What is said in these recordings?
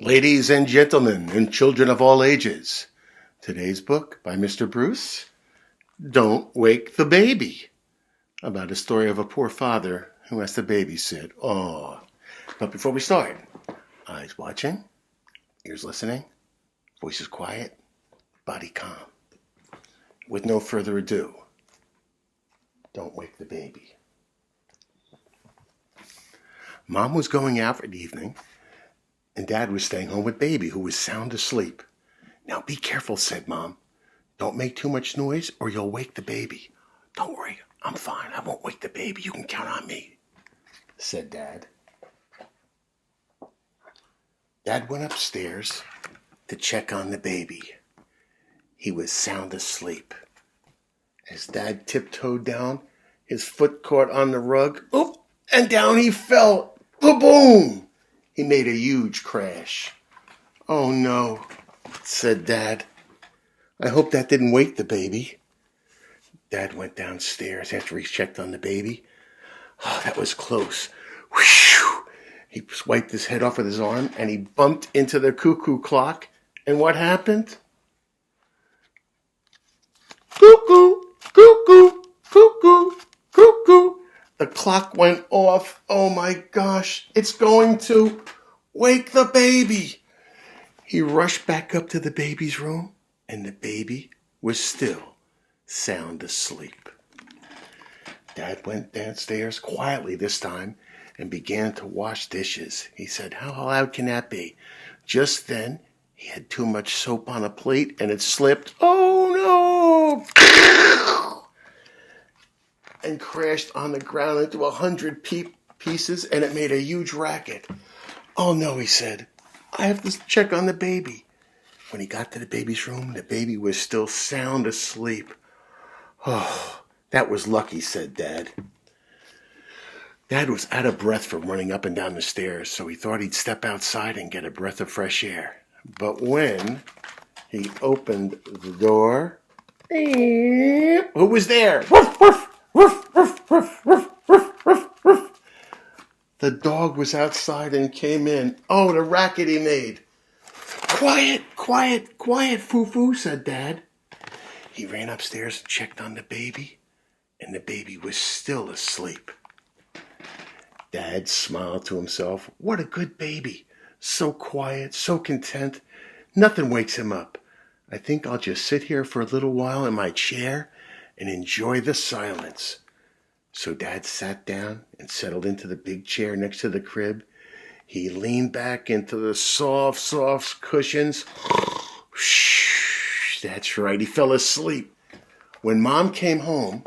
Ladies and gentlemen, and children of all ages, today's book by Mr. Bruce, Don't Wake the Baby, about a story of a poor father who has to babysit. Oh, but before we start, eyes watching, ears listening, voices quiet, body calm. With no further ado, don't wake the baby. Mom was going out for the evening, and Dad was staying home with Baby, who was sound asleep. Now be careful, said Mom. Don't make too much noise or you'll wake the baby. Don't worry, I'm fine. I won't wake the baby. You can count on me, said Dad. Dad went upstairs to check on the baby. He was sound asleep. As Dad tiptoed down, his foot caught on the rug. Oop! And down he fell. Ba-boom! He made a huge crash. Oh no, said Dad. I hope that didn't wake the baby. Dad went downstairs after he checked on the baby. Oh, that was close. Whew! He wiped his head off with his arm and he bumped into the cuckoo clock. And what happened? Cuckoo, cuckoo, cuckoo, cuckoo. The clock went off. Oh my gosh, it's going to wake the baby. He rushed back up to the baby's room, and the baby was still sound asleep. Dad went downstairs quietly this time and began to wash dishes. He said, how loud can that be? Just then, he had too much soap on a plate, and it slipped. Oh no! And crashed on the ground into 100 pieces, and it made a huge racket. Oh no, he said. I have to check on the baby. When he got to the baby's room, the baby was still sound asleep. Oh, that was lucky, said Dad. Dad was out of breath from running up and down the stairs, so he thought he'd step outside and get a breath of fresh air. But when he opened the door, who was there? Woof, woof, woof, woof, woof, woof, woof, woof, woof. The dog was outside and came in. Oh, the racket he made. Quiet, quiet, quiet, Foo-Foo, said Dad. He ran upstairs and checked on the baby, and the baby was still asleep. Dad smiled to himself. What a good baby. So quiet, so content. Nothing wakes him up. I think I'll just sit here for a little while in my chair and enjoy the silence. So Dad sat down and settled into the big chair next to the crib. He leaned back into the soft, soft cushions. That's right, he fell asleep. When Mom came home,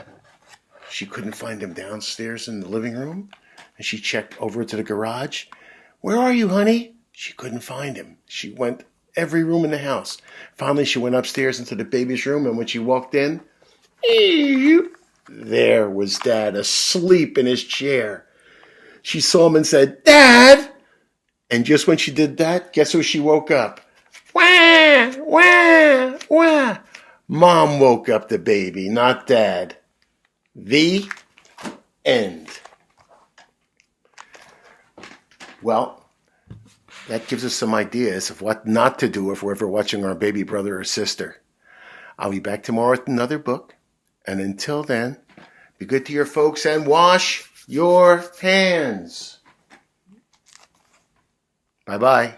she couldn't find him downstairs in the living room, and she checked over to the garage. Where are you, honey? She couldn't find him. She went every room in the house. Finally, she went upstairs into the baby's room, and when she walked in, there was Dad asleep in his chair. She saw him and said, Dad! And just when she did that, guess who she woke up? Wah! Wah! Wah! Mom woke up the baby, not Dad. The end. Well, that gives us some ideas of what not to do if we're ever watching our baby brother or sister. I'll be back tomorrow with another book. And until then, be good to your folks and wash your hands. Bye-bye.